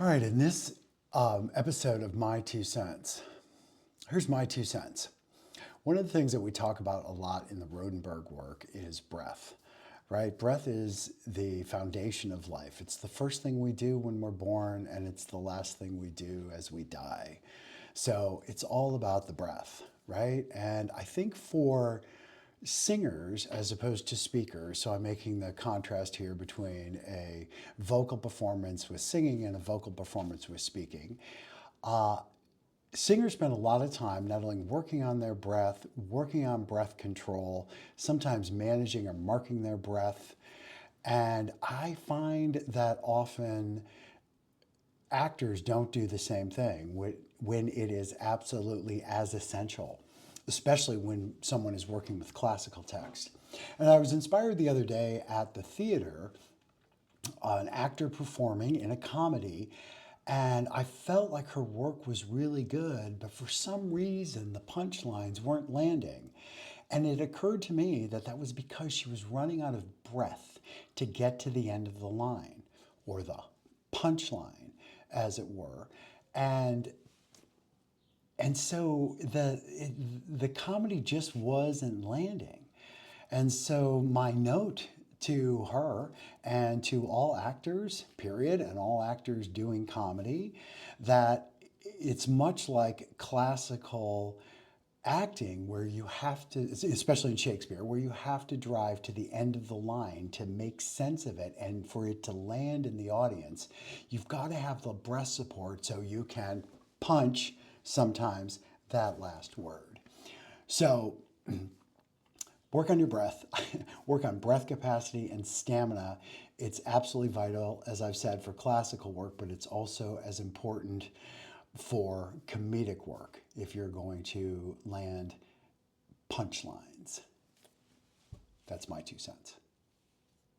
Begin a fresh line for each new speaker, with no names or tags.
All right, in this episode of My Two Cents, here's my 2 cents. One of the things that we talk about a lot in the Rodenberg work is breath, right? Breath is the foundation of life. It's the first thing we do when we're born, and it's the last thing we do as we die. So it's all about the breath, right? And I think for singers as opposed to speakers, so I'm making the contrast here between a vocal performance with singing and a vocal performance with speaking. Singers spend a lot of time not only working on their breath, working on breath control, sometimes managing or marking their breath. And I find that often actors don't do the same thing when it is absolutely as essential, especially when someone is working with classical text. And I was inspired the other day at the theater, an actor performing in a comedy, and I felt like her work was really good, but for some reason the punchlines weren't landing. And it occurred to me that that was because she was running out of breath to get to the end of the line, or the punchline, as it were. And so the comedy just wasn't landing. And so my note to her and to all actors, period, and all actors doing comedy, that it's much like classical acting where you have to, especially in Shakespeare, where you have to drive to the end of the line to make sense of it and for it to land in the audience. You've got to have the breath support so you can punch sometimes that last word. So work on your breath, work on breath capacity and stamina. It's absolutely vital, as I've said, for classical work, but it's also as important for comedic work if you're going to land punchlines. That's my 2 cents.